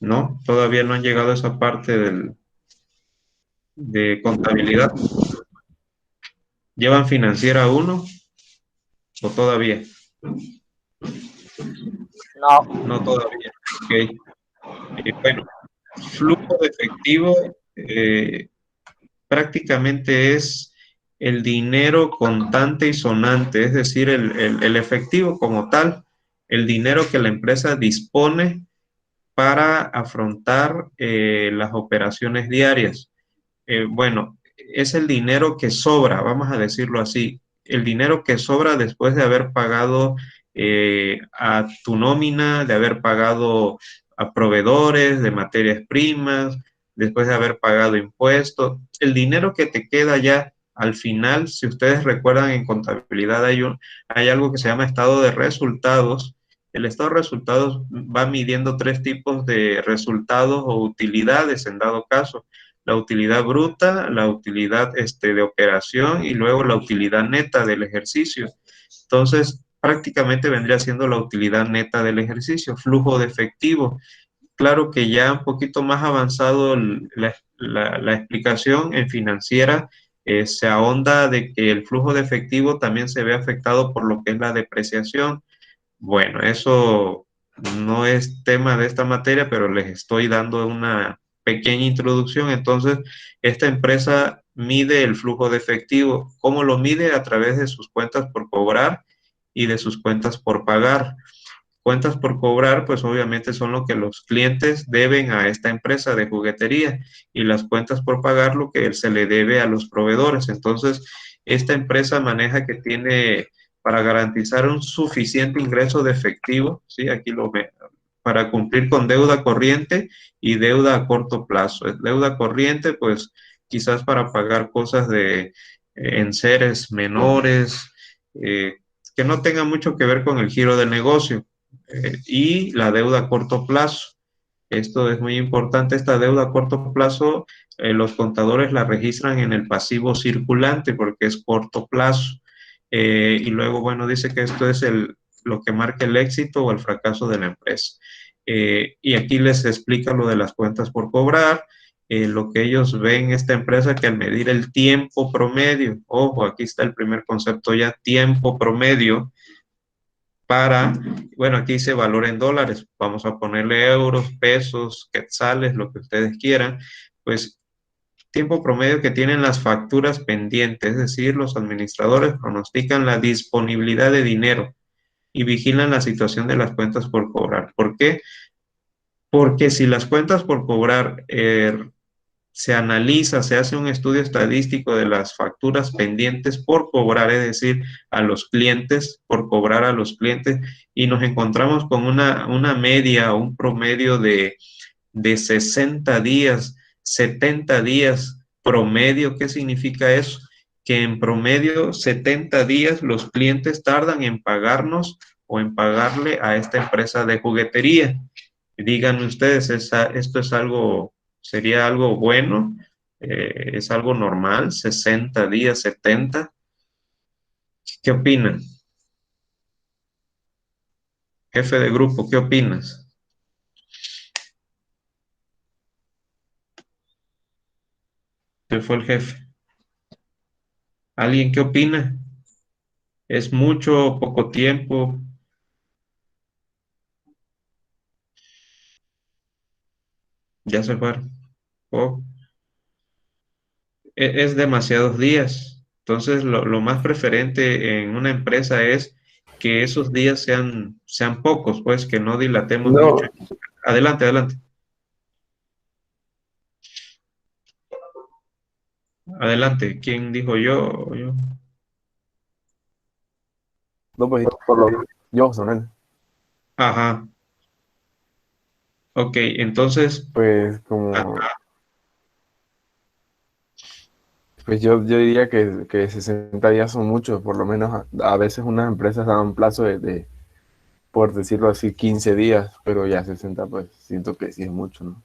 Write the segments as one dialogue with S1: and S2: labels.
S1: ¿No? Todavía no han llegado a esa parte de contabilidad. ¿Llevan financiera uno o todavía?
S2: No,
S1: No todavía. Ok. Bueno, flujo de efectivo prácticamente es el dinero contante y sonante, es decir, el efectivo como tal, el dinero que la empresa dispone para afrontar las operaciones diarias. Bueno, es el dinero que sobra, vamos a decirlo así, el dinero que sobra después de haber pagado a tu nómina, de haber pagado a proveedores de materias primas, después de haber pagado impuestos, el dinero que te queda ya al final, si ustedes recuerdan en contabilidad hay algo que se llama estado de resultados. El estado de resultados va midiendo tres tipos de resultados o utilidades en dado caso: la utilidad bruta, la utilidad de operación y luego la utilidad neta del ejercicio. Entonces, prácticamente vendría siendo la utilidad neta del ejercicio, flujo de efectivo. Claro que ya un poquito más avanzado la explicación en financiera, se ahonda de que el flujo de efectivo también se ve afectado por lo que es la depreciación. Bueno, eso no es tema de esta materia, pero les estoy dando una pequeña introducción. Entonces, esta empresa mide el flujo de efectivo. ¿Cómo lo mide? A través de sus cuentas por cobrar y de sus cuentas por pagar. Cuentas por cobrar, pues obviamente son lo que los clientes deben a esta empresa de juguetería, y las cuentas por pagar lo que se le debe a los proveedores. Entonces, esta empresa maneja que tiene para garantizar un suficiente ingreso de efectivo, ¿sí? Aquí lo ve, para cumplir con deuda corriente y deuda a corto plazo. Deuda corriente, pues quizás para pagar cosas de enseres menores, eh, que no tengan mucho que ver con el giro del negocio, y la deuda a corto plazo. Esto es muy importante. Esta deuda a corto plazo, los contadores la registran en el pasivo circulante porque es corto plazo. Y luego, bueno, dice que esto es lo que marca el éxito o el fracaso de la empresa. Y aquí les explica lo de las cuentas por cobrar, lo que ellos ven en esta empresa, que al medir el tiempo promedio, ojo, aquí está el primer concepto ya: tiempo promedio para, bueno, aquí dice valor en dólares, vamos a ponerle euros, pesos, quetzales, lo que ustedes quieran. Pues tiempo promedio que tienen las facturas pendientes, es decir, los administradores pronostican la disponibilidad de dinero y vigilan la situación de las cuentas por cobrar. ¿Por qué? Porque si las cuentas por cobrar se analiza, se hace un estudio estadístico de las facturas pendientes por cobrar, es decir, a los clientes, por cobrar a los clientes, y nos encontramos con una media o un promedio de 60 días, 70 días promedio. ¿Qué significa eso? Que en promedio 70 días los clientes tardan en pagarnos o en pagarle a esta empresa de juguetería. Díganme ustedes, ¿esto es algo, sería algo bueno? ¿Es algo normal? ¿60 días, 70? ¿Qué opinan? Jefe de grupo, ¿qué opinas? ¿Qué fue el jefe? ¿Alguien qué opina? ¿Es mucho o poco tiempo? Ya se fueron. Oh, es demasiados días. Entonces, lo más preferente en una empresa es que esos días sean pocos, pues que no dilatemos mucho.
S3: No,
S1: Adelante, adelante. Adelante. ¿Quién dijo yo? Yo.
S3: no, pues por lo yo, Sonel,
S1: Ajá. Ok, entonces,
S3: pues como, pues yo diría que 60 días son muchos, por lo menos a veces unas empresas dan un plazo por decirlo así, 15 días, pero ya 60 pues siento que sí es mucho, ¿no?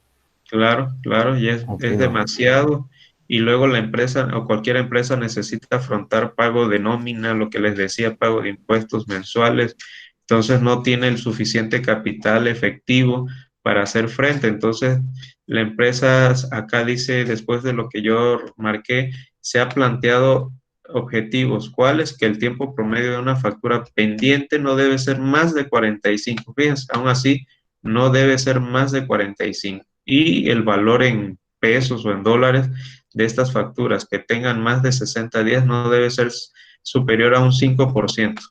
S1: claro, claro, y es
S3: Opino.
S1: demasiado. Y luego la empresa o cualquier empresa necesita afrontar pago de nómina, lo que les decía, pago de impuestos mensuales. Entonces no tiene el suficiente capital efectivo para hacer frente. Entonces, la empresa acá dice, después de lo que yo marqué, se ha planteado objetivos. ¿Cuáles? Que el tiempo promedio de una factura pendiente no debe ser más de 45. Fíjense, aún así, no debe ser más de 45. Y el valor en pesos o en dólares de estas facturas que tengan más de 60 días no debe ser superior a un 5%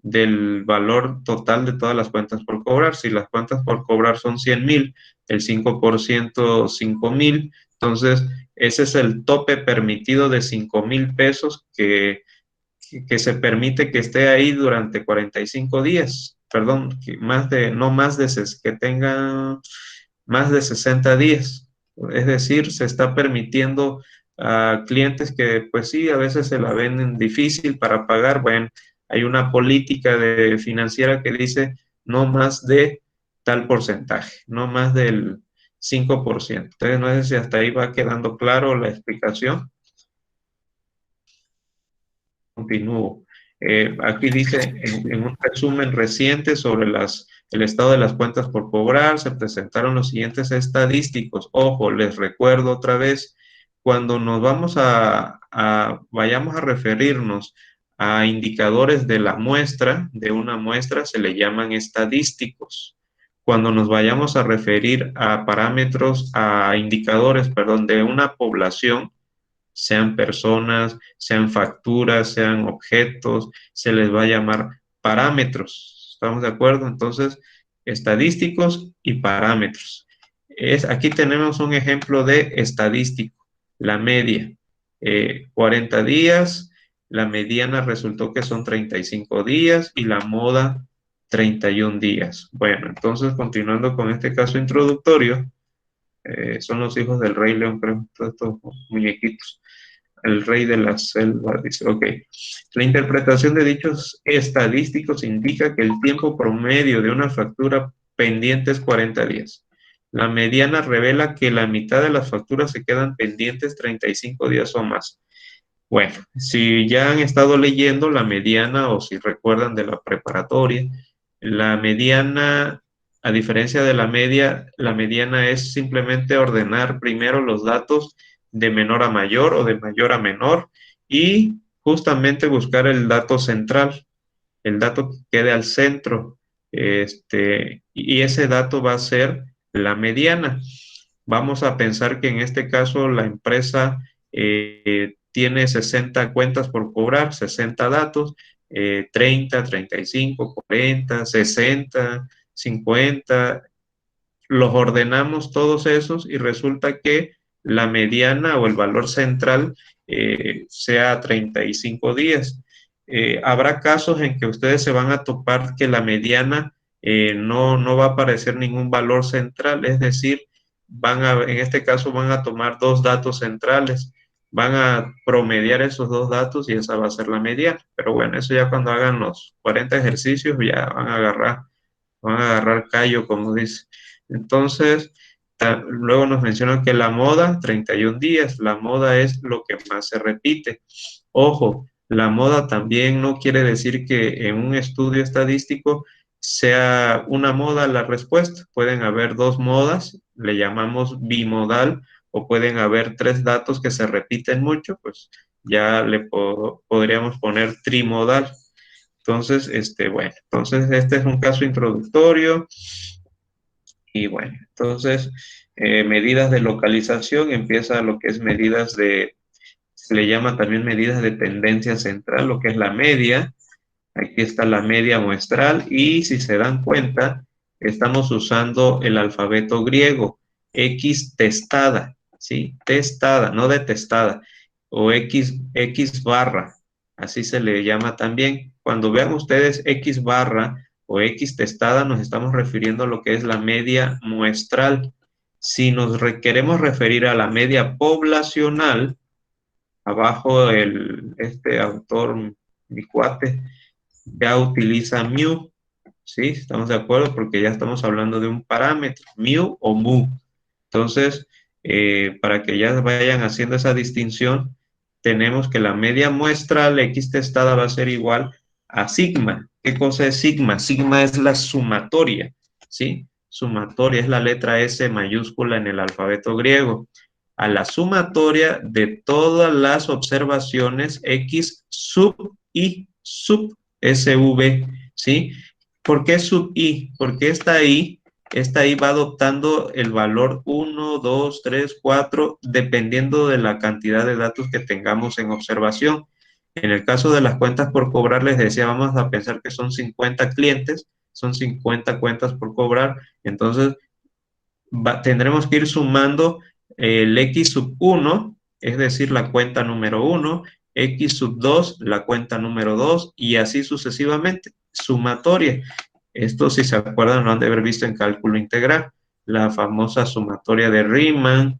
S1: del valor total de todas las cuentas por cobrar. Si las cuentas por cobrar son 100,000, el 5%, 5,000. Entonces, ese es el tope permitido de 5,000 pesos que se permite que esté ahí durante 45 días. Perdón, que no más de, que tenga más de 60 días. Es decir, se está permitiendo a clientes que, pues sí, a veces se la ven difícil para pagar. Bueno, hay una política financiera que dice no más de tal porcentaje, no más del 5%. Entonces, no sé si hasta ahí va quedando claro la explicación. Continúo. Aquí dice, en un resumen reciente sobre el estado de las cuentas por cobrar, se presentaron los siguientes estadísticos. Ojo, les recuerdo otra vez, cuando nos vayamos a referirnos a indicadores de la muestra, de una muestra, se le llaman estadísticos. Cuando nos vayamos a referir a parámetros, a indicadores, perdón, de una población, sean personas, sean facturas, sean objetos, se les va a llamar parámetros. ¿Estamos de acuerdo? Entonces, estadísticos y parámetros. Aquí tenemos un ejemplo de estadístico, la media. 40 días, la mediana resultó que son 35 días y la moda 31 días. Bueno, entonces continuando con este caso introductorio, son los hijos del Rey León, creo, todos estos muñequitos. El rey de la selva, dice, ok. La interpretación de dichos estadísticos indica que el tiempo promedio de una factura pendiente es 40 días. La mediana revela que la mitad de las facturas se quedan pendientes 35 días o más. Bueno, si ya han estado leyendo la mediana o si recuerdan de la preparatoria, la mediana, a diferencia de la mediana es simplemente ordenar primero los datos de menor a mayor o de mayor a menor y justamente buscar el dato central, el dato que quede al centro, y ese dato va a ser la mediana. Vamos a pensar que en este caso la empresa tiene 60 cuentas por cobrar, 60 datos, 30, 35, 40, 60, 50. Los ordenamos todos esos y resulta que la mediana o el valor central sea 35 días. Habrá casos en que ustedes se van a topar que la mediana no va a aparecer ningún valor central, es decir, en este caso van a tomar dos datos centrales, van a promediar esos dos datos y esa va a ser la mediana. Pero bueno, eso ya cuando hagan los 40 ejercicios ya van a agarrar callo, como dice. Entonces, luego nos mencionan que la moda, 31 días, la moda es lo que más se repite. Ojo, la moda también no quiere decir que en un estudio estadístico sea una moda la respuesta. Pueden haber dos modas, le llamamos bimodal, o pueden haber tres datos que se repiten mucho, pues ya podríamos poner trimodal. Entonces, bueno, entonces este es un caso introductorio y bueno, entonces medidas de localización, empieza lo que es se le llama también medidas de tendencia central, lo que es la media. Aquí está la media muestral y si se dan cuenta, estamos usando el alfabeto griego, X testada, ¿sí? Testada, no detestada, o X barra, así se le llama también. Cuando vean ustedes X barra o X testada, nos estamos refiriendo a lo que es la media muestral. Si nos queremos referir a la media poblacional, abajo este autor, mi cuate, ya utiliza mu, ¿sí? ¿Estamos de acuerdo? Porque ya estamos hablando de un parámetro, mu o mu. Entonces, para que ya vayan haciendo esa distinción, tenemos que la media muestral X testada va a ser igual a sigma. ¿Qué cosa es sigma? Sigma es la sumatoria, ¿sí? sumatoria, es la letra S mayúscula en el alfabeto griego, a la sumatoria de todas las observaciones X sub I sub SV, ¿sí? ¿Por qué sub I? Porque esta I va adoptando el valor 1, 2, 3, 4, dependiendo de la cantidad de datos que tengamos en observación. En el caso de las cuentas por cobrar, les decía, vamos a pensar que son 50 clientes, son 50 cuentas por cobrar, entonces tendremos que ir sumando el X sub 1, es decir, la cuenta número 1, X sub 2, la cuenta número 2, y así sucesivamente, sumatoria. Esto, si se acuerdan, lo han de haber visto en cálculo integral, la famosa sumatoria de Riemann.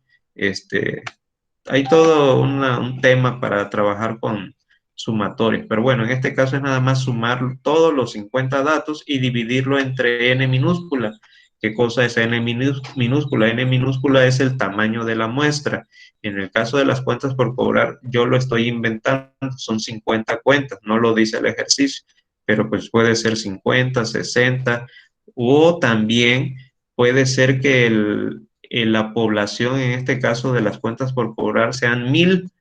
S1: Hay todo un tema para trabajar con sumatorias, pero bueno, en este caso es nada más sumar todos los 50 datos y dividirlo entre n minúscula. ¿Qué cosa es n minúscula? N minúscula es el tamaño de la muestra. En el caso de las cuentas por cobrar, yo lo estoy inventando, son 50 cuentas, no lo dice el ejercicio, pero pues puede ser 50, 60, o también puede ser que la población, en este caso de las cuentas por cobrar, sean mil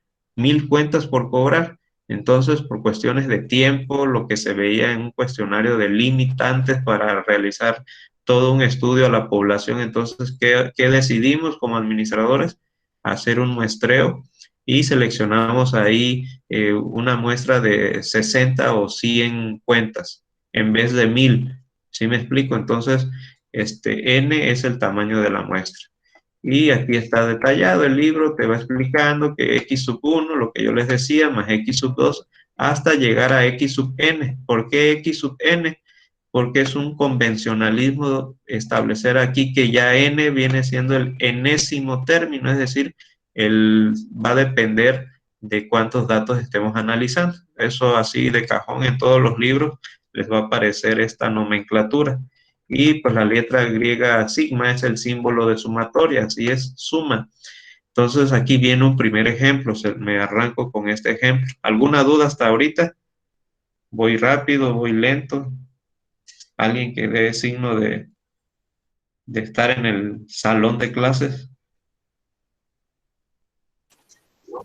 S1: cuentas por cobrar. Entonces, por cuestiones de tiempo, lo que se veía en un cuestionario de limitantes para realizar todo un estudio a la población, entonces, ¿qué decidimos como administradores? Hacer un muestreo y seleccionamos ahí una muestra de 60 o 100 cuentas en vez de 1000. ¿Sí me explico? Entonces, N es el tamaño de la muestra. Y aquí está detallado el libro, te va explicando que X sub 1, lo que yo les decía, más X sub 2, hasta llegar a X sub n. ¿Por qué X sub n? Porque es un convencionalismo establecer aquí que ya n viene siendo el enésimo término, es decir, va a depender de cuántos datos estemos analizando. Eso así de cajón en todos los libros les va a aparecer esta nomenclatura. Y pues la letra griega sigma es el símbolo de sumatoria, así es, suma. Entonces aquí viene un primer ejemplo, me arranco con este ejemplo. ¿Alguna duda hasta ahorita? ¿Voy rápido, voy lento? ¿Alguien que dé signo de estar en el salón de clases?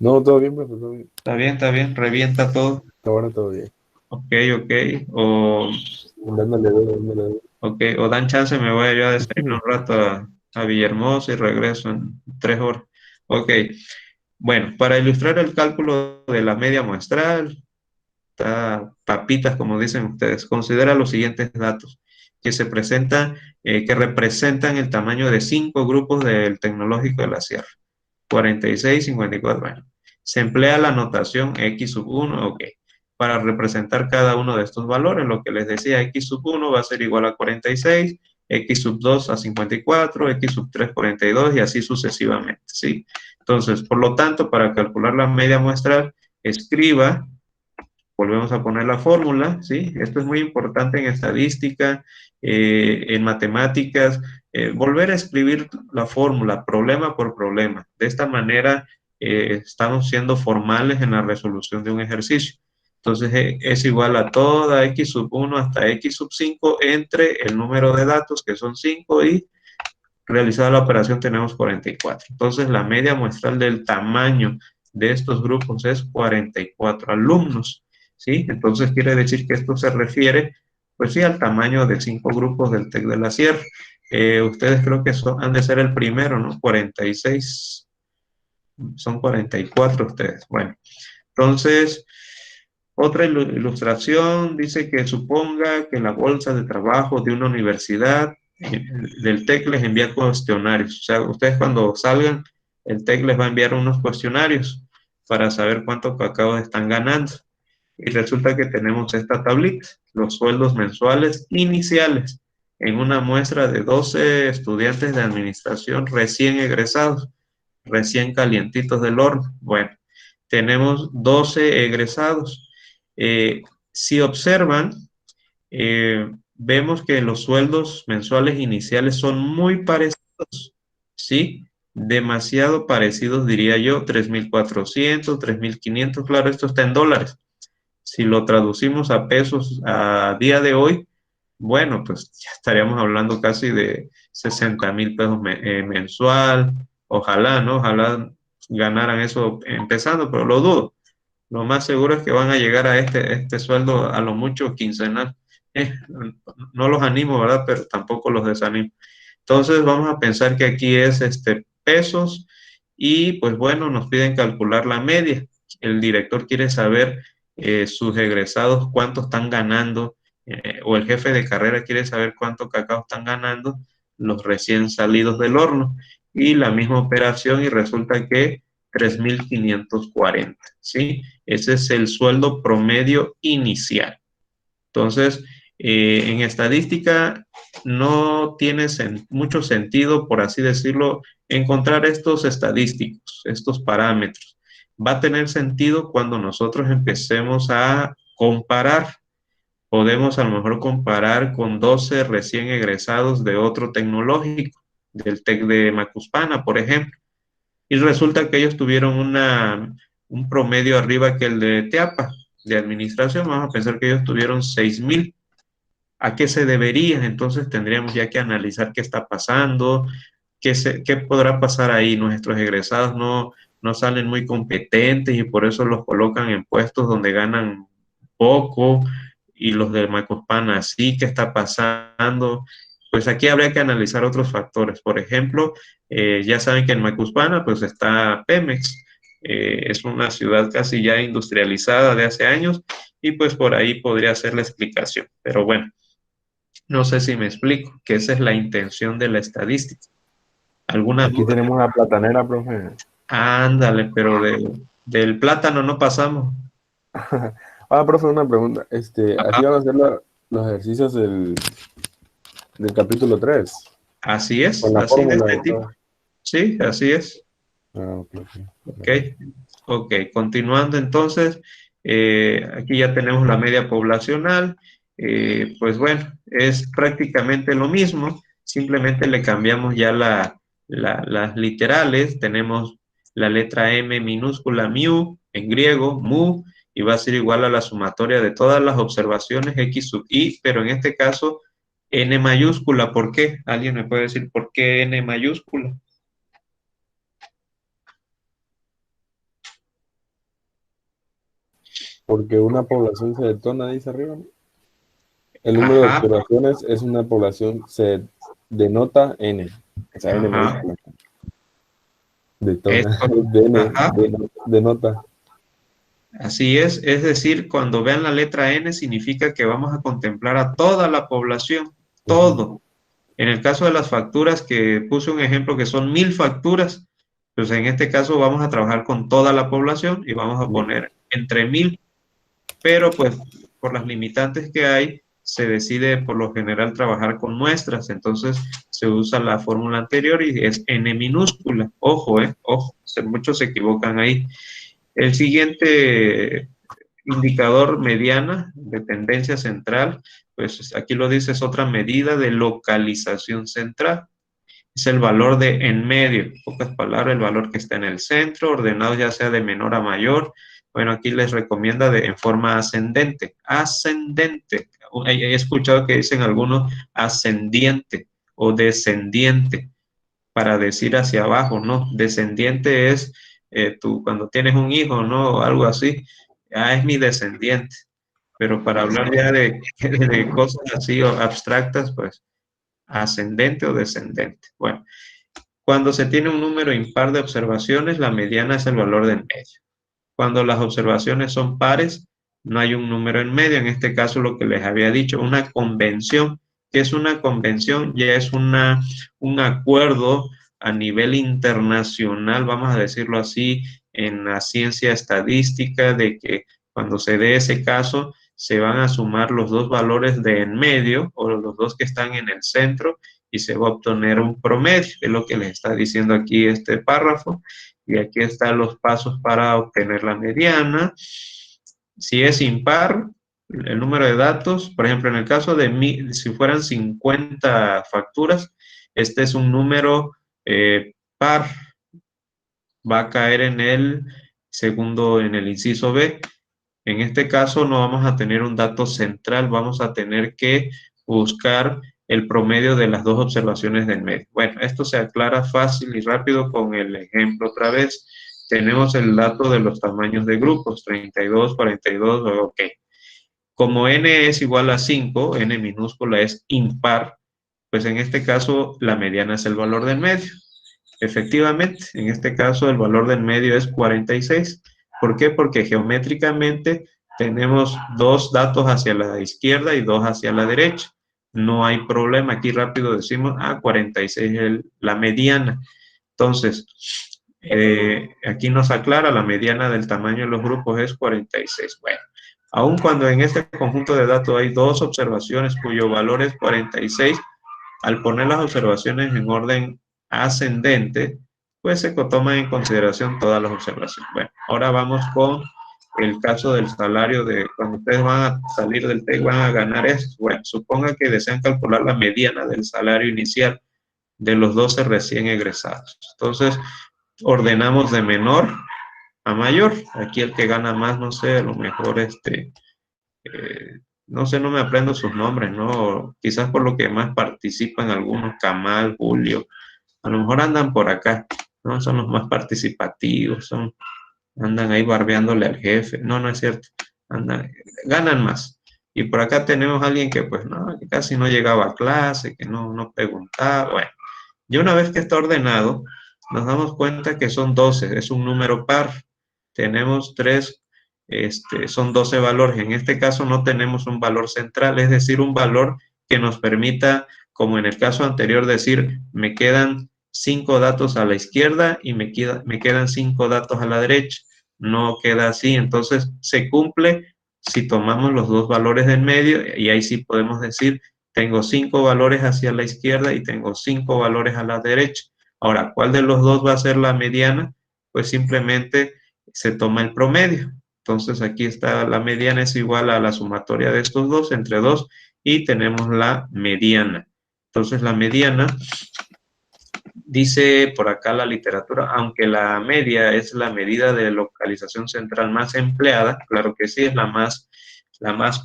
S3: No, todo bien, profe, todo bien.
S1: Está bien, revienta todo.
S3: Hasta ahora todo bien.
S1: Ok, ok. O,
S3: Dándole duro, dándole duro.
S1: ok, o dan chance, me voy yo a desayunar un rato a Villahermosa y regreso en 3 horas. Ok, bueno, para ilustrar el cálculo de la media muestral, papitas, como dicen ustedes, considera los siguientes datos que se presentan, que representan el tamaño de 5 grupos del Tecnológico de la Sierra. 46, 54, bueno. Se emplea la notación X sub 1, ok, para representar cada uno de estos valores. Lo que les decía, X sub 1 va a ser igual a 46, X sub 2 a 54, X sub 3 42 y así sucesivamente, ¿sí? Entonces, por lo tanto, para calcular la media muestral, escriba, volvemos a poner la fórmula, ¿sí? Esto es muy importante en estadística, en matemáticas, volver a escribir la fórmula, problema por problema. De esta manera, estamos siendo formales en la resolución de un ejercicio. Entonces, es igual a toda X sub 1 hasta X sub 5 entre el número de datos, que son 5, y realizada la operación tenemos 44. Entonces, la media muestral del tamaño de estos grupos es 44 alumnos, ¿sí? Entonces, quiere decir que esto se refiere, pues sí, al tamaño de 5 grupos del TEC de la Sierra. Ustedes creo que han de ser el primero, ¿no? 46, son 44 ustedes. Bueno, entonces, otra ilustración dice que suponga que la bolsa de trabajo de una universidad del TEC les envía cuestionarios. O sea, ustedes cuando salgan, el TEC les va a enviar unos cuestionarios para saber cuánto cacao están ganando. Y resulta que tenemos esta tablita, los sueldos mensuales iniciales, en una muestra de 12 estudiantes de administración recién egresados, recién calientitos del horno. Bueno, tenemos 12 egresados. Si observan, vemos que los sueldos mensuales iniciales son muy parecidos, ¿sí? Demasiado parecidos, diría yo, 3.400, 3.500, claro, esto está en dólares. Si lo traducimos a pesos a día de hoy, bueno, pues ya estaríamos hablando casi de 60,000 pesos mensual. Ojalá, ¿no? Ojalá ganaran eso empezando, pero lo dudo. Lo más seguro es que van a llegar a este sueldo a lo mucho quincenal. Eh, no los animo, ¿verdad? Pero tampoco los desanimo. Entonces vamos a pensar que aquí es pesos y pues bueno, nos piden calcular la media. El director quiere saber sus egresados cuánto están ganando o el jefe de carrera quiere saber cuánto cacao están ganando los recién salidos del horno y la misma operación y resulta que 3,540, ¿sí? Ese es el sueldo promedio inicial. Entonces, en estadística no tiene mucho sentido, por así decirlo, encontrar estos estadísticos, estos parámetros. Va a tener sentido cuando nosotros empecemos a comparar. Podemos a lo mejor comparar con 12 recién egresados de otro tecnológico, del TEC de Macuspana, por ejemplo, y resulta que ellos tuvieron un promedio arriba que el de Teapa, de administración. Vamos a pensar que ellos tuvieron 6,000. ¿A qué se debería? Entonces tendríamos ya que analizar qué está pasando, qué podrá pasar ahí. Nuestros egresados no salen muy competentes y por eso los colocan en puestos donde ganan poco y los de Macuspana sí, ¿qué está pasando? Pues aquí habría que analizar otros factores. Por ejemplo, ya saben que en Macuspana pues está Pemex. Es una ciudad casi ya industrializada de hace años y pues por ahí podría ser la explicación. Pero bueno, no sé si me explico, que esa es la intención de la estadística. ¿Alguna
S3: Aquí
S1: duda?
S3: tenemos la platanera, profe.
S1: Ándale, pero del plátano no pasamos.
S3: Ahora, profe, una pregunta.
S1: Ajá,
S3: Así van a ser los ejercicios del capítulo 3
S1: así es,
S3: con la
S1: así de
S3: fórmula
S1: este
S3: y
S1: tipo.
S3: todo.
S1: Sí, así es.
S3: Ah, ok, ok.
S1: Ok, ok. Continuando entonces, aquí ya tenemos la media poblacional. Pues bueno, es prácticamente lo mismo, simplemente le cambiamos ya las literales. Tenemos la letra M minúscula mu en griego, mu, y va a ser igual a la sumatoria de todas las observaciones X sub I, pero en este caso N mayúscula. ¿Por qué? ¿Alguien me puede decir por qué N mayúscula?
S3: Porque una población se detona, dice arriba, ¿no? El número de
S1: Ajá,
S3: observaciones es una población, se denota N. O sea, N
S1: ajá.
S3: mayúscula. Detona.
S1: Esto,
S3: DN,
S1: ajá,
S3: denota.
S1: así es decir, cuando vean la letra N significa que vamos a contemplar a toda la población,
S3: Ujú.
S1: todo. En el caso de las facturas, que puse un ejemplo que son 1,000 facturas, pues en este caso vamos a trabajar con toda la población y vamos a poner entre 1,000, pero pues por las limitantes que hay, se decide por lo general trabajar con muestras, entonces se usa la fórmula anterior y es N minúscula. Ojo, ojo, muchos se equivocan ahí. El siguiente indicador mediana de tendencia central, pues aquí lo dice, es otra medida de localización central. Es el valor de en medio, en pocas palabras, el valor que está en el centro, ordenado ya sea de menor a mayor. Bueno, aquí les recomienda en forma ascendente. Ascendente. He escuchado que dicen algunos ascendiente o descendiente para decir hacia abajo, ¿no? Descendiente es tú cuando tienes un hijo, ¿no? O algo así. Ah, es mi descendiente. Pero para hablar ya de cosas así o abstractas, pues ascendente o descendente. Bueno, cuando se tiene un número impar de observaciones, la mediana es el valor del medio. Cuando las observaciones son pares, no hay un número en medio. En este caso, lo que les había dicho, una convención. ¿Qué es una convención? Ya es un acuerdo a nivel internacional, vamos a decirlo así, en la ciencia estadística, de que cuando se dé ese caso, se van a sumar los dos valores de en medio o los dos que están en el centro y se va a obtener un promedio. Es lo que les está diciendo aquí este párrafo. Y aquí están los pasos para obtener la mediana. Si es impar, el número de datos, por ejemplo, en el caso de si fueran 50 facturas, este es un número par, va a caer en el segundo, en el inciso B. En este caso no vamos a tener un dato central, vamos a tener que buscar el promedio de las dos observaciones del medio. Bueno, esto se aclara fácil y rápido con el ejemplo otra vez. Tenemos el dato de los tamaños de grupos, 32, 42, ok. Como n es igual a 5, n minúscula es impar, pues en este caso la mediana es el valor del medio. Efectivamente, en este caso el valor del medio es 46. ¿Por qué? Porque geométricamente tenemos dos datos hacia la izquierda y dos hacia la derecha. No hay problema. Aquí rápido decimos, 46 es la mediana. Entonces, aquí nos aclara, la mediana del tamaño de los grupos es 46. Bueno, aun cuando en este conjunto de datos hay dos observaciones cuyo valor es 46, al poner las observaciones en orden ascendente, pues se toman en consideración todas las observaciones. Bueno, ahora vamos con el caso del salario de cuando ustedes van a salir del TEC, van a ganar esto. Bueno, suponga que desean calcular la mediana del salario inicial de los 12 recién egresados. Entonces, ordenamos de menor a mayor. Aquí el que gana más, no sé, a lo mejor no sé, no me aprendo sus nombres, ¿no? Quizás por lo que más participan algunos, Kamal, Julio, a lo mejor andan por acá, ¿no? Son los más participativos, andan ahí barbeándole al jefe. No, no es cierto. Ganan más. Y por acá tenemos a alguien que pues no, que casi no llegaba a clase, que no preguntaba. Bueno, y una vez que está ordenado, nos damos cuenta que son 12, es un número par. Tenemos tres, son 12 valores. En este caso no tenemos un valor central, es decir, un valor que nos permita, como en el caso anterior, decir, me quedan 5 datos a la izquierda y me quedan 5 datos a la derecha. No queda así, entonces se cumple si tomamos los dos valores del medio y ahí sí podemos decir tengo 5 valores hacia la izquierda y tengo 5 valores a la derecha. Ahora, ¿cuál de los dos va a ser la mediana? Pues simplemente se toma el promedio. Entonces aquí está la mediana es igual a la sumatoria de estos dos entre 2 y tenemos la mediana. Entonces la mediana, dice por acá la literatura, aunque la media es la medida de localización central más empleada, claro que sí, es la más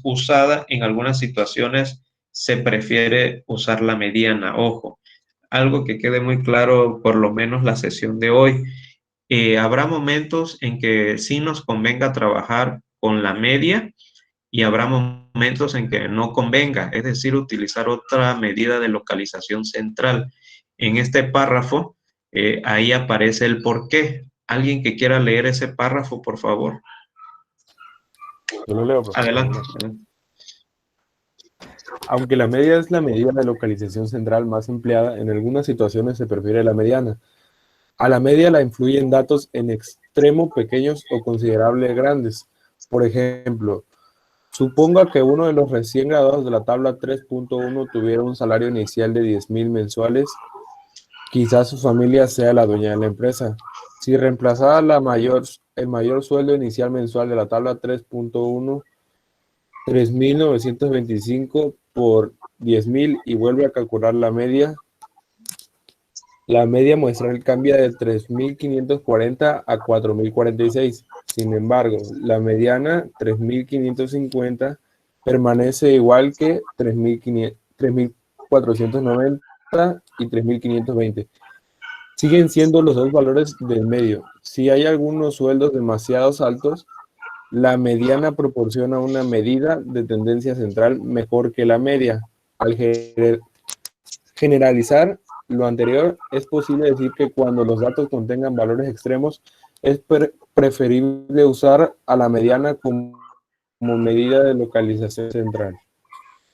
S1: usada, en algunas situaciones se prefiere usar la mediana. Ojo, algo que quede muy claro, por lo menos la sesión de hoy. Habrá momentos en que sí nos convenga trabajar con la media y habrá momentos en que no convenga, es decir, utilizar otra medida de localización central. En este párrafo, ahí aparece el por qué. ¿Alguien que quiera leer ese párrafo, por favor?
S3: Yo lo leo, profesor.
S1: Adelante.
S3: Aunque la media es la medida de localización central más empleada, en algunas situaciones se prefiere la mediana. A la media la influyen datos en extremo pequeños o considerable grandes. Por ejemplo, suponga que uno de los recién graduados de la tabla 3.1 tuviera un salario inicial de 10,000 mensuales. Quizás su familia sea la dueña de la empresa. Si reemplazara el mayor sueldo inicial mensual de la tabla 3.1, 3,925 por 10,000 y vuelve a calcular la media muestral cambia de 3,540 a 4,046. Sin embargo, la mediana, 3,550, permanece igual que 3,490 y 3,520. Siguen siendo los dos valores del medio. Si hay algunos sueldos demasiado altos, la mediana proporciona una medida de tendencia central mejor que la media. Al generalizar lo anterior, es posible decir que cuando los datos contengan valores extremos, es preferible usar a la mediana como medida de localización central.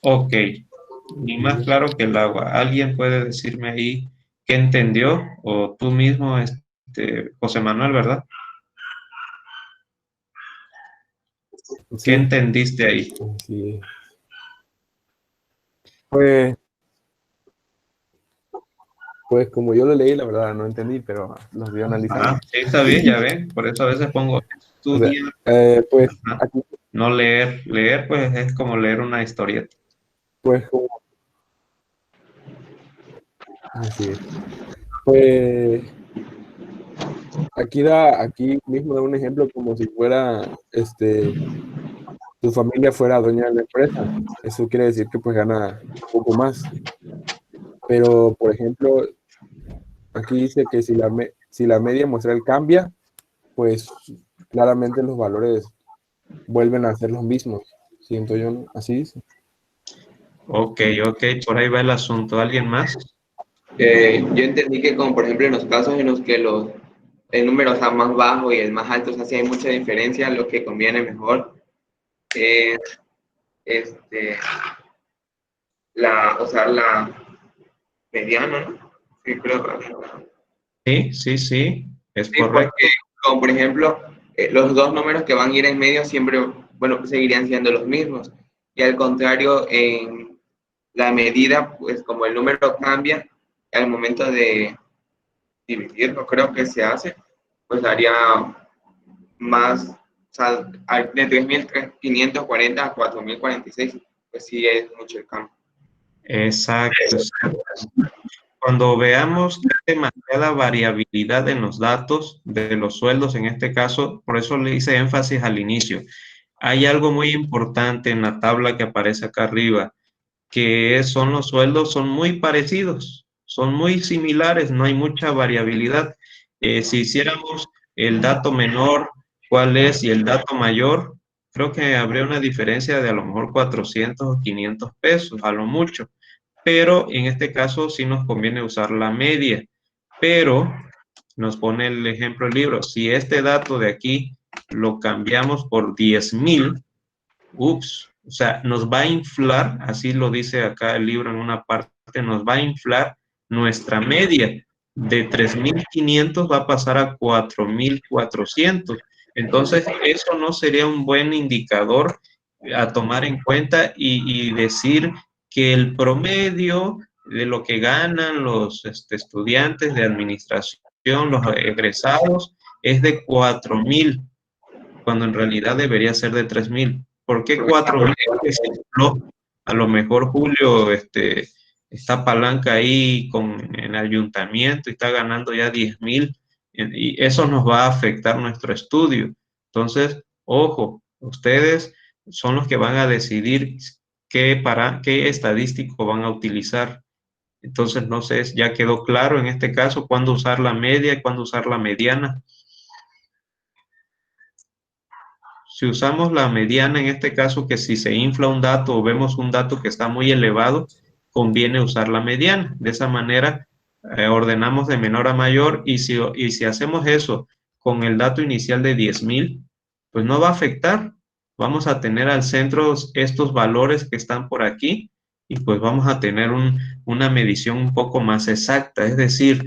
S1: Ok, y más claro que el agua. ¿Alguien puede decirme ahí qué entendió? O tú mismo, José Manuel, ¿verdad? ¿Qué
S3: Sí,
S1: entendiste ahí?
S3: sí. Pues, pues como yo lo leí, la verdad no entendí, pero los voy analizando.
S1: Sí, está bien, ya ven. Por eso a veces pongo
S3: O sea,
S1: estudia.
S3: pues
S1: Ajá.
S3: aquí,
S1: No leer. Leer, pues es como leer una historieta.
S3: pues como, así es. Pues aquí mismo da un ejemplo como si fuera su familia fuera dueña de la empresa. Eso quiere decir que pues gana un poco más. Pero, por ejemplo, aquí dice que si la media muestral cambia, pues claramente los valores vuelven a ser los mismos. Siento yo, ¿no? Así dice.
S1: Ok, ok, por ahí va el asunto. ¿Alguien más?
S2: Yo entendí que como por ejemplo en los casos en los que el número está más bajo y el más alto, o sea, si hay mucha diferencia, lo que conviene mejor es este, usar la mediana, ¿no? Sí, creo que
S1: Sí, sí, sí, es
S2: sí, porque
S1: correcto.
S2: como por ejemplo, los dos números que van a ir en medio siempre, bueno, pues seguirían siendo los mismos. Y al contrario, en la medida, pues como el número cambia, al momento de dividirlo, creo que se hace, pues daría más, o sea, de 3.540 a 4.046, pues sí es mucho el cambio.
S1: Exacto, exacto. Cuando veamos que hay demasiada variabilidad en los datos de los sueldos, en este caso, por eso le hice énfasis al inicio. Hay algo muy importante en la tabla que aparece acá arriba, que son los sueldos, son muy parecidos, son muy similares, no hay mucha variabilidad. Si hiciéramos el dato menor, cuál es, y el dato mayor, creo que habría una diferencia de a lo mejor 400 o 500 pesos, a lo mucho. Pero en este caso sí nos conviene usar la media. Pero nos pone el ejemplo el libro, si este dato de aquí lo cambiamos por 10,000, ups, o sea, nos va a inflar, así lo dice acá el libro en una parte, nos va a inflar nuestra media de 3,500 va a pasar a 4,400. Entonces, eso no sería un buen indicador a tomar en cuenta y decir que el promedio de lo que ganan los estudiantes de administración, los egresados, es de 4,000 cuando en realidad debería ser de 3,000. ¿Por qué 4,000? Porque se infló. A lo mejor Julio está palanca ahí con el ayuntamiento y está ganando ya 10,000 y eso nos va a afectar nuestro estudio. Entonces, ojo, ustedes son los que van a decidir qué estadístico van a utilizar. Entonces, no sé, ya quedó claro en este caso cuándo usar la media y cuándo usar la mediana. Si usamos la mediana, en este caso, que si se infla un dato o vemos un dato que está muy elevado, conviene usar la mediana. De esa manera, ordenamos de menor a mayor y si hacemos eso con el dato inicial de 10,000, pues no va a afectar. Vamos a tener al centro estos valores que están por aquí y pues vamos a tener una medición un poco más exacta. Es decir,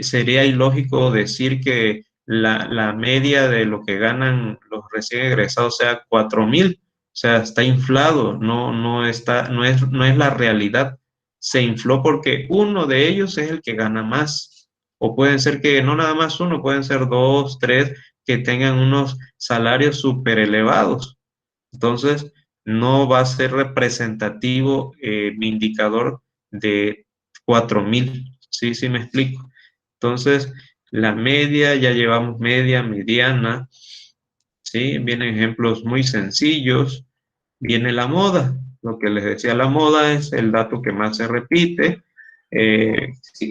S1: sería ilógico decir que la media de lo que ganan los recién egresados sea 4,000, o sea, está inflado, no es la realidad. Se infló porque uno de ellos es el que gana más, o pueden ser que no nada más uno, pueden ser dos, tres, que tengan unos salarios súper elevados. Entonces, no va a ser representativo mi indicador de 4,000, ¿sí? ¿Sí me explico? Entonces, la media, ya llevamos media, mediana, ¿sí? Vienen ejemplos muy sencillos. Viene la moda. Lo que les decía, la moda es el dato que más se repite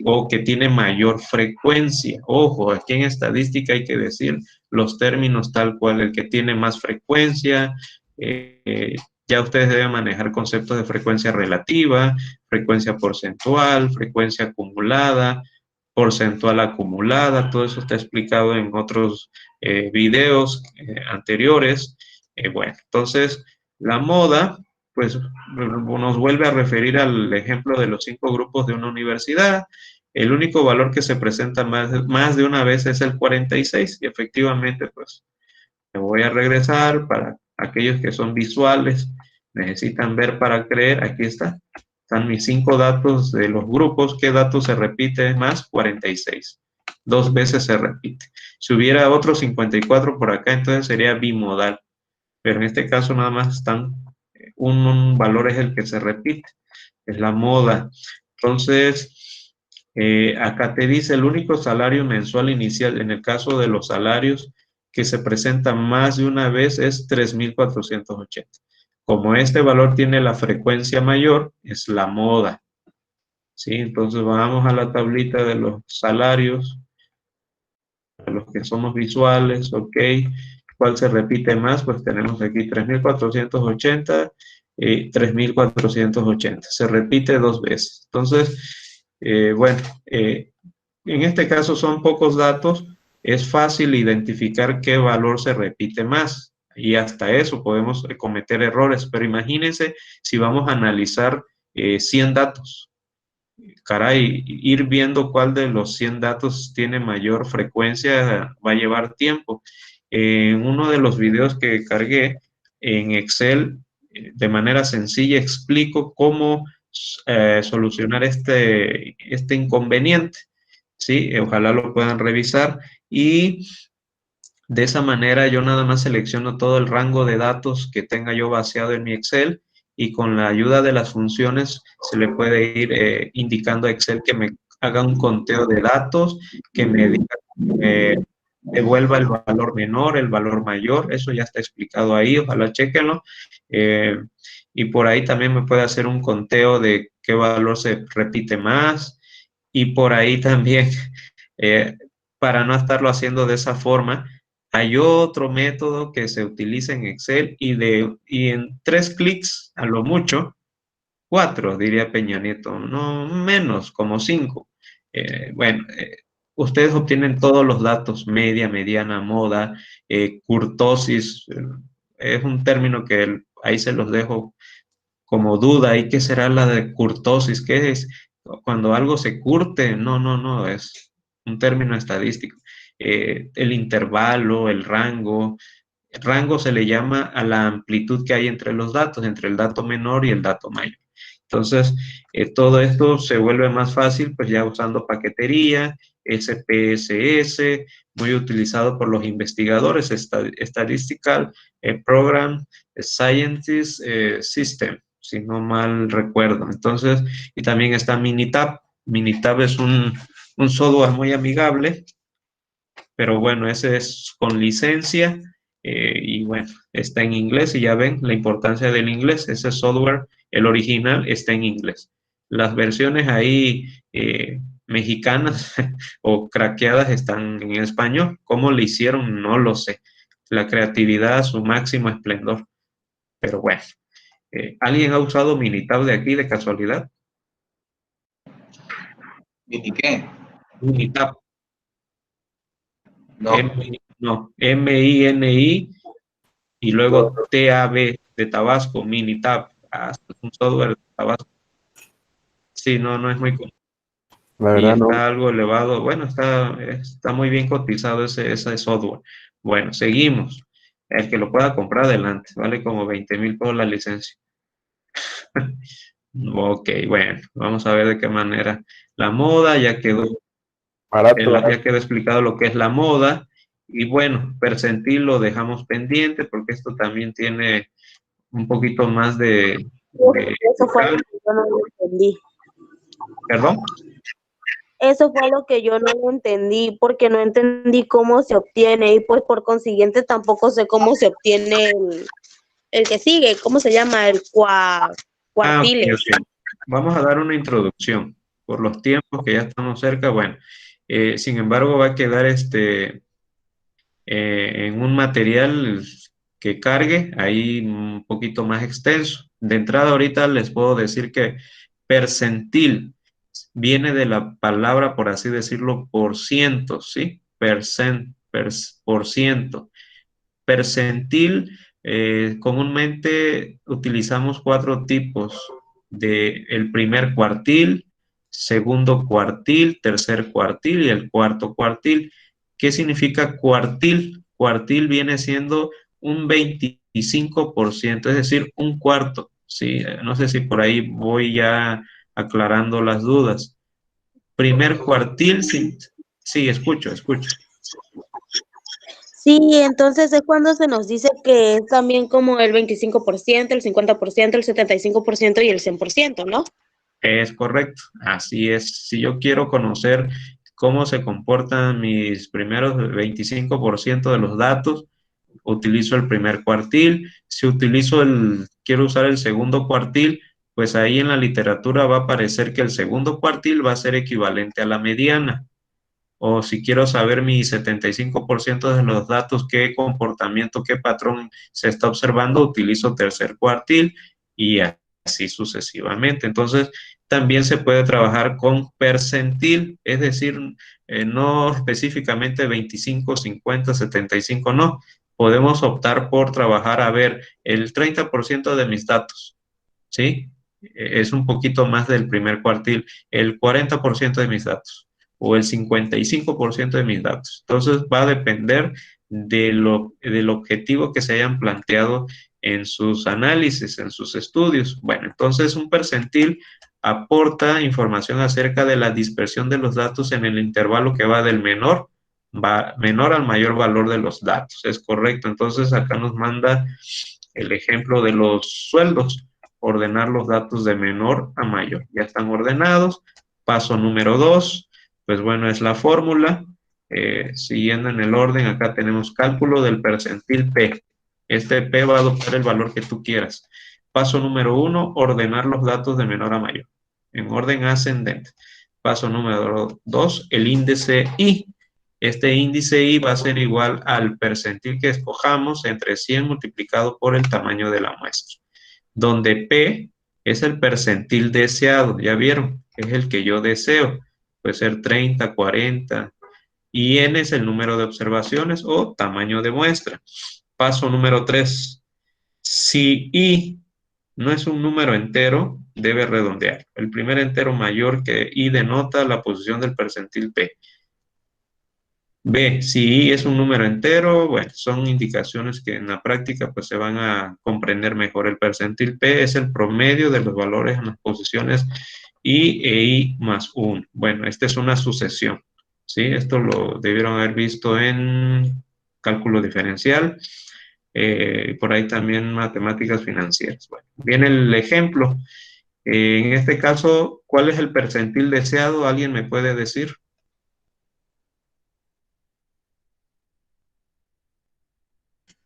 S1: o que tiene mayor frecuencia. Ojo, aquí en estadística hay que decir los términos tal cual, el que tiene más frecuencia. Ya ustedes deben manejar conceptos de frecuencia relativa, frecuencia porcentual, frecuencia acumulada, porcentual acumulada, todo eso está explicado en otros videos anteriores. Bueno, entonces la moda, pues nos vuelve a referir al ejemplo de los 5 grupos de una universidad. El único valor que se presenta más de una vez es el 46 y efectivamente, pues me voy a regresar para aquellos que son visuales, necesitan ver para creer, aquí está. Están mis 5 datos de los grupos. ¿Qué datos se repite más? 46. 2 veces se repite. Si hubiera otro 54 por acá, entonces sería bimodal. Pero en este caso nada más están, un valor es el que se repite, es la moda. Entonces, acá te dice el único salario mensual inicial, en el caso de los salarios que se presenta más de una vez es 3.480. Como este valor tiene la frecuencia mayor, es la moda. ¿Sí? Entonces vamos a la tablita de los salarios, a los que somos visuales, ok. ¿Cuál se repite más? Pues tenemos aquí 3.480 y 3.480. Se repite dos veces. Entonces, bueno, en este caso son pocos datos. Es fácil identificar qué valor se repite más. Y hasta eso podemos cometer errores. Pero imagínense si vamos a analizar 100 datos. Caray, ir viendo cuál de los 100 datos tiene mayor frecuencia va a llevar tiempo. En uno de los videos que cargué en Excel, de manera sencilla, explico cómo solucionar este inconveniente. ¿Sí? Ojalá lo puedan revisar y de esa manera yo nada más selecciono todo el rango de datos que tenga yo vaciado en mi Excel y con la ayuda de las funciones se le puede ir indicando a Excel que me haga un conteo de datos, que me diga, devuelva el valor menor, el valor mayor, eso ya está explicado ahí, ojalá chequenlo. Eh, y por ahí también me puede hacer un conteo de qué valor se repite más y por ahí también, eh, para no estarlo haciendo de esa forma, hay otro método que se utiliza en Excel y en 3 clics, a lo mucho, 4, diría Peña Nieto, no menos, como 5. Bueno, ustedes obtienen todos los datos, media, mediana, moda, curtosis, es un término que ahí se los dejo como duda. ¿Y qué será la de curtosis? ¿Qué es? Cuando algo se curte, no, no, no, es un término estadístico. El intervalo, el rango se le llama a la amplitud que hay entre los datos, entre el dato menor y el dato mayor. Entonces, todo esto se vuelve más fácil, pues ya usando paquetería, SPSS, muy utilizado por los investigadores, Statistical Program Scientist System, si no mal recuerdo. Entonces, y también está Minitab. Minitab es un software muy amigable, pero bueno, ese es con licencia y bueno, está en inglés y ya ven la importancia del inglés. Ese software, el original, está en inglés. Las versiones ahí mexicanas o craqueadas están en español. ¿Cómo le hicieron? No lo sé. La creatividad a su máximo esplendor. Pero bueno, ¿alguien ha usado Minitab de aquí de casualidad?
S2: ¿Y qué?
S1: Minitab.
S2: No.
S1: No, M-I-N-I y luego TAB de Tabasco, Minitab. Es un software de Tabasco. Sí, no, no es muy común.
S3: La
S1: Y
S3: verdad no.
S1: está algo elevado. Bueno, está muy bien cotizado ese software. Bueno, seguimos. El que lo pueda comprar, adelante. Vale como 20,000 por la licencia. Ok, bueno, vamos a ver de qué manera. La moda ya quedó,
S3: Barato,
S1: ya quedó explicado lo que es la moda. Y bueno, percentil lo dejamos pendiente porque esto también tiene un poquito más
S4: Eso fue lo que yo no lo entendí.
S1: ¿Perdón?
S4: Eso fue lo que yo no lo entendí, porque no entendí cómo se obtiene y pues por consiguiente tampoco sé cómo se obtiene el que sigue, ¿cómo se llama?
S1: Ok,
S4: Cuartiles.
S1: ok. Vamos a dar una introducción. Por los tiempos que ya estamos cerca, bueno, sin embargo va a quedar en un material que cargue ahí un poquito más extenso. De entrada ahorita les puedo decir que percentil viene de la palabra, por así decirlo, por ciento, ¿sí? Por ciento. Percentil, comúnmente utilizamos 4 tipos de el primer cuartil, segundo cuartil, tercer cuartil y el cuarto cuartil. ¿Qué significa cuartil? Cuartil viene siendo un 25%, es decir, un cuarto. Sí, no sé si por ahí voy ya aclarando las dudas. Primer cuartil, sí, sí, escucho.
S4: Sí, entonces es cuando se nos dice que es también como el 25%, el 50%, el 75% y el 100%, ¿no?
S1: Es correcto, así es. Si yo quiero conocer cómo se comportan mis primeros 25% de los datos, utilizo el primer cuartil. Si quiero usar el segundo cuartil, pues ahí en la literatura va a aparecer que el segundo cuartil va a ser equivalente a la mediana. O si quiero saber mi 75% de los datos, qué comportamiento, qué patrón se está observando, utilizo tercer cuartil y así sucesivamente. Entonces, también se puede trabajar con percentil, es decir, no específicamente 25, 50, 75, no. Podemos optar por trabajar, a ver, el 30% de mis datos, ¿sí? Es un poquito más del primer cuartil, el 40% de mis datos o el 55% de mis datos. Entonces va a depender del objetivo que se hayan planteado en sus análisis, en sus estudios. Bueno, entonces un percentil aporta información acerca de la dispersión de los datos en el intervalo que va del menor al mayor valor de los datos. Es correcto. Entonces acá nos manda el ejemplo de los sueldos, ordenar los datos de menor a mayor. Ya están ordenados. Paso número 2, pues bueno, es la fórmula. Siguiendo en el orden, acá tenemos cálculo del percentil P. Este P va a adoptar el valor que tú quieras. Paso número 1, ordenar los datos de menor a mayor, en orden ascendente. Paso número 2, el índice I. Este índice I va a ser igual al percentil que escojamos entre 100 multiplicado por el tamaño de la muestra, donde P es el percentil deseado, ya vieron, es el que yo deseo, puede ser 30, 40, y N es el número de observaciones o tamaño de muestra. Paso número 3, si I no es un número entero, debe redondear. El primer entero mayor que I denota la posición del percentil P. B, si I es un número entero, bueno, son indicaciones que en la práctica pues se van a comprender mejor. El percentil P es el promedio de los valores en las posiciones I e I más 1. Bueno, esta es una sucesión, ¿sí? Esto lo debieron haber visto en cálculo diferencial, por ahí también matemáticas financieras. Bueno, viene el ejemplo. En este caso, ¿cuál es el percentil deseado? ¿Alguien me puede decir?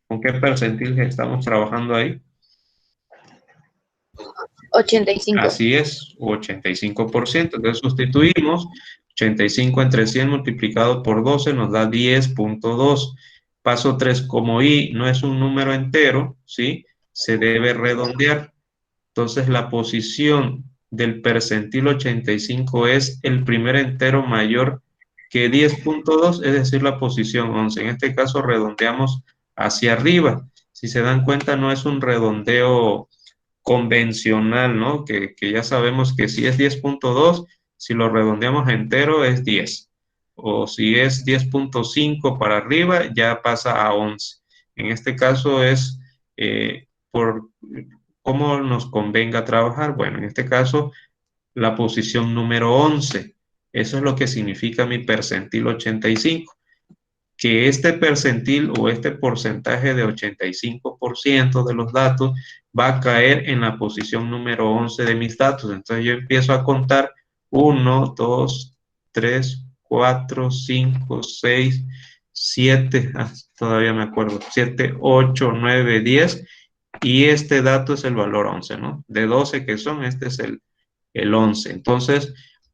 S1: ¿Con qué percentil estamos trabajando ahí?
S5: 85.
S1: Así es, 85%. Entonces sustituimos 85 entre 100 multiplicado por 12 nos da 10.2. Paso 3, como I no es un número entero, ¿sí? Se debe redondear. Entonces la posición del percentil 85 es el primer entero mayor que 10.2, es decir, la posición 11. En este caso redondeamos hacia arriba. Si se dan cuenta, no es un redondeo convencional, ¿no? Que ya sabemos que si es 10.2, si lo redondeamos a entero es 10. O si es 10.5 para arriba, ya pasa a 11. En este caso es por cómo nos convenga trabajar. Bueno, en este caso, la posición número 11. Eso es lo que significa mi percentil 85, que este percentil o este porcentaje de 85% de los datos va a caer en la posición número 11 de mis datos. Entonces yo empiezo a contar 1, 2, 3, 4, 5, 6, 7, todavía me acuerdo, 7, 8, 9, 10, y este dato es el valor 11, ¿no? De 12 que son, este es el 11. Entonces,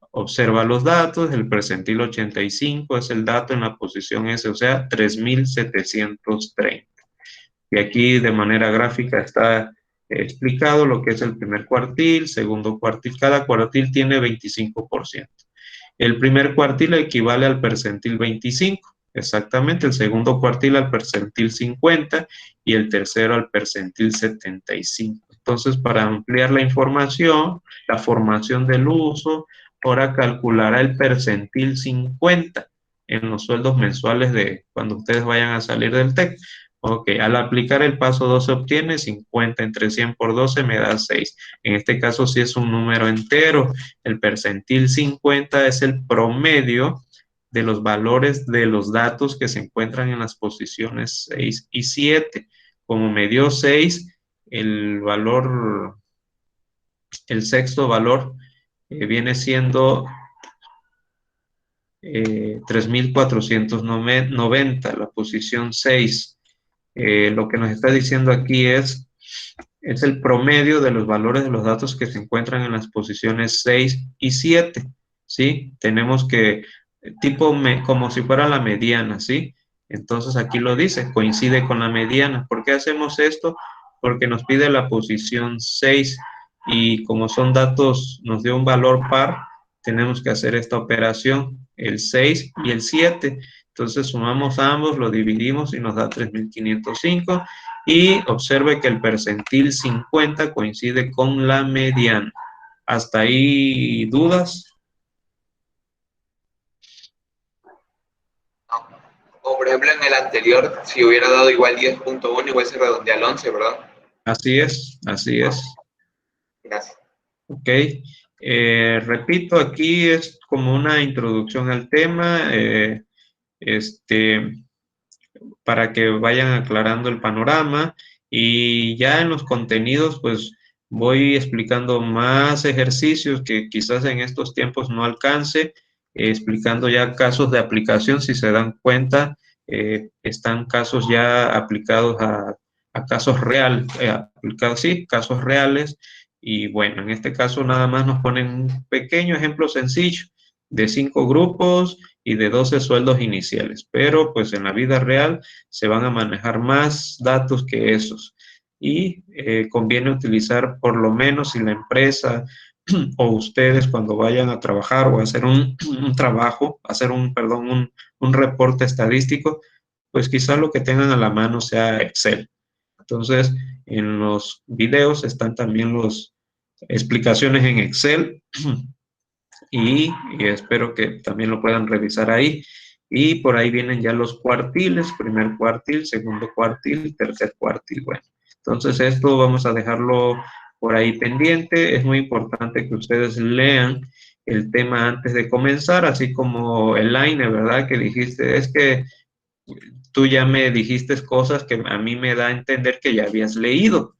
S1: observa los datos, el percentil 85 es el dato en la posición S, o sea, 3730. Y aquí de manera gráfica está explicado lo que es el primer cuartil, segundo cuartil, cada cuartil tiene 25%. El primer cuartil equivale al percentil 25, exactamente, el segundo cuartil al percentil 50 y el tercero al percentil 75. Entonces, para ampliar la información, la formación del uso, ahora calculará el percentil 50 en los sueldos mensuales de cuando ustedes vayan a salir del TEC. Ok, al aplicar el paso 2 se obtiene 50 entre 100 por 12 me da 6. En este caso sí es un número entero. El percentil 50 es el promedio de los valores de los datos que se encuentran en las posiciones 6 y 7. Como me dio 6, el valor, el sexto valor viene siendo 3.490, la posición 6. Lo que nos está diciendo aquí es el promedio de los valores de los datos que se encuentran en las posiciones 6 y 7, ¿sí? Tenemos que, como si fuera la mediana, ¿sí? Entonces aquí lo dice, coincide con la mediana. ¿Por qué hacemos esto? Porque nos pide la posición 6 y como son datos, nos dio un valor par, tenemos que hacer esta operación, el 6 y el 7. Entonces sumamos ambos, lo dividimos y nos da 3.505 y observe que el percentil 50 coincide con la mediana. ¿Hasta ahí dudas?
S2: O por ejemplo en el anterior, si hubiera dado igual 10.1, igual se redondea al 11, ¿verdad?
S1: Así es, así es.
S2: Gracias.
S1: Ok. Repito, aquí es como una introducción al tema, para que vayan aclarando el panorama y ya en los contenidos, pues voy explicando más ejercicios que quizás en estos tiempos no alcance, explicando ya casos de aplicación, si se dan cuenta, están casos ya aplicados a casos reales, aplicados, sí, casos reales. Y bueno, en este caso nada más nos ponen un pequeño ejemplo sencillo de 5 grupos y de 12 sueldos iniciales, pero pues en la vida real se van a manejar más datos que esos. Y conviene utilizar por lo menos si la empresa o ustedes cuando vayan a trabajar o a hacer un trabajo, hacer un reporte estadístico, pues quizá lo que tengan a la mano sea Excel. Entonces, en los videos están también las explicaciones en Excel y espero que también lo puedan revisar ahí. Y por ahí vienen ya los cuartiles, primer cuartil, segundo cuartil, tercer cuartil. Bueno, entonces esto vamos a dejarlo por ahí pendiente. Es muy importante que ustedes lean el tema antes de comenzar, así como el line, ¿verdad? Que dijiste, es que tú ya me dijiste cosas que a mí me da a entender que ya habías leído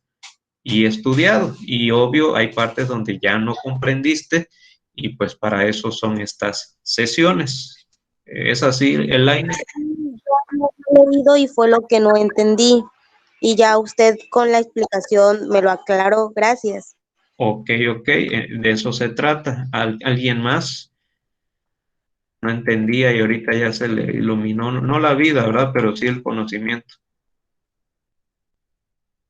S1: y estudiado. Y obvio, hay partes donde ya no comprendiste y pues para eso son estas sesiones. ¿Es así, Elaine?
S4: Yo no he leído y fue lo que no entendí. Y ya usted con la explicación me lo aclaró. Gracias.
S1: Ok, ok, de eso se trata. ¿Alguien más? No entendía y ahorita ya se le iluminó, no la vida, ¿verdad? Pero sí el conocimiento.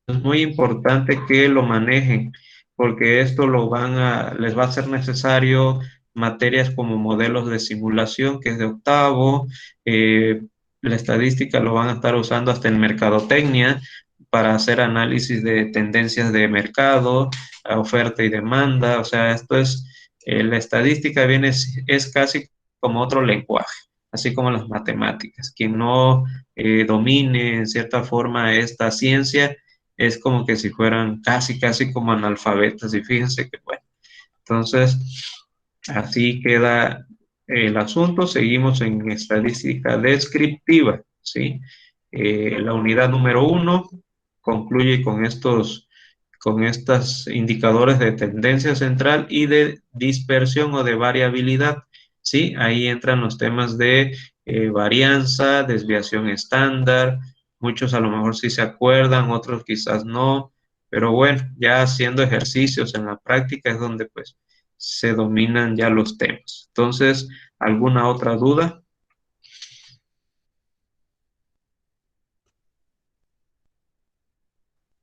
S1: Es muy importante que lo manejen, porque esto les va a ser necesario materias como modelos de simulación, que es de octavo, la estadística lo van a estar usando hasta en mercadotecnia para hacer análisis de tendencias de mercado, oferta y demanda, o sea, la estadística es casi como otro lenguaje, así como las matemáticas. Quien no domine en cierta forma esta ciencia, es como que si fueran casi como analfabetas y fíjense que bueno, entonces así queda el asunto, seguimos en estadística descriptiva, ¿sí? La unidad número 1 concluye con estos indicadores de tendencia central y de dispersión o de variabilidad, ¿sí? Ahí entran los temas de varianza, desviación estándar, muchos a lo mejor sí se acuerdan, otros quizás no, pero bueno, ya haciendo ejercicios en la práctica es donde pues se dominan ya los temas. Entonces, ¿alguna otra duda?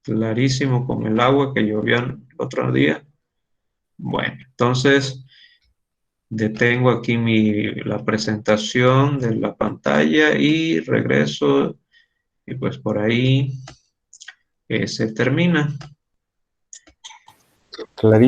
S1: Clarísimo como el agua que llovió el otro día. Bueno, entonces detengo aquí la presentación de la pantalla y regreso y pues por ahí se termina.
S3: Clarísimo.